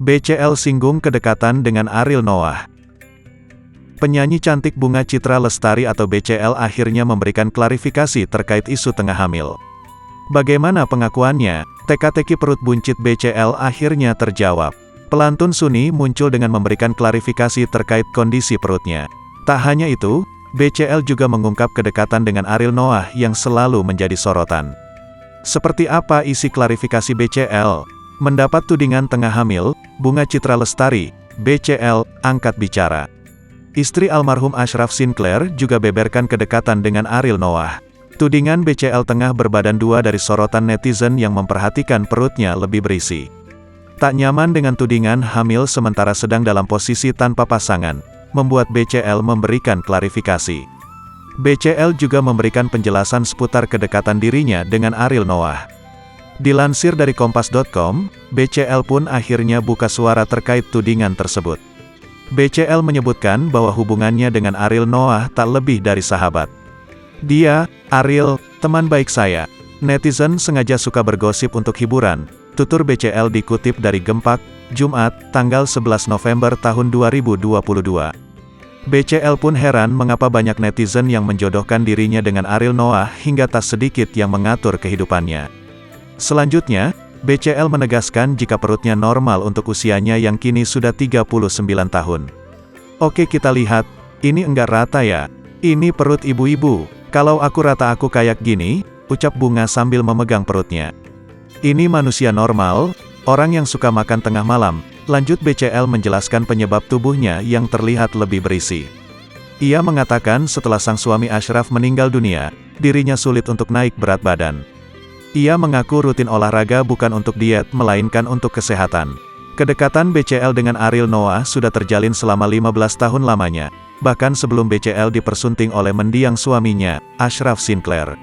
BCL singgung kedekatan dengan Ariel Noah. Penyanyi cantik Bunga Citra Lestari atau BCL akhirnya memberikan klarifikasi terkait isu tengah hamil. Bagaimana pengakuannya? Teka-teki perut buncit BCL akhirnya terjawab. Pelantun Suni muncul dengan memberikan klarifikasi terkait kondisi perutnya. Tak hanya itu, BCL juga mengungkap kedekatan dengan Ariel Noah yang selalu menjadi sorotan. Seperti apa isi klarifikasi BCL? Mendapat tudingan tengah hamil, Bunga Citra Lestari, BCL, angkat bicara. Istri almarhum Ashraf Sinclair juga beberkan kedekatan dengan Ariel Noah. Tudingan BCL tengah berbadan dua dari sorotan netizen yang memperhatikan perutnya lebih berisi. Tak nyaman dengan tudingan hamil sementara sedang dalam posisi tanpa pasangan, membuat BCL memberikan klarifikasi. BCL juga memberikan penjelasan seputar kedekatan dirinya dengan Ariel Noah. Dilansir dari Kompas.com, BCL pun akhirnya buka suara terkait tudingan tersebut. BCL menyebutkan bahwa hubungannya dengan Ariel Noah tak lebih dari sahabat. Dia, Ariel, teman baik saya. Netizen sengaja suka bergosip untuk hiburan, tutur BCL dikutip dari Gempak, Jumat, tanggal 11 November tahun 2022. BCL pun heran mengapa banyak netizen yang menjodohkan dirinya dengan Ariel Noah hingga tak sedikit yang mengatur kehidupannya. Selanjutnya, BCL menegaskan jika perutnya normal untuk usianya yang kini sudah 39 tahun. Oke, kita lihat, ini enggak rata ya. Ini perut ibu-ibu. Kalau aku rata aku kayak gini, ucap Bunga sambil memegang perutnya. Ini manusia normal, orang yang suka makan tengah malam, lanjut BCL menjelaskan penyebab tubuhnya yang terlihat lebih berisi. Ia mengatakan setelah sang suami Ashraf meninggal dunia, dirinya sulit untuk naik berat badan. Ia mengaku rutin olahraga bukan untuk diet, melainkan untuk kesehatan. Kedekatan BCL dengan Ariel Noah sudah terjalin selama 15 tahun lamanya, bahkan sebelum BCL dipersunting oleh mendiang suaminya, Ashraf Sinclair.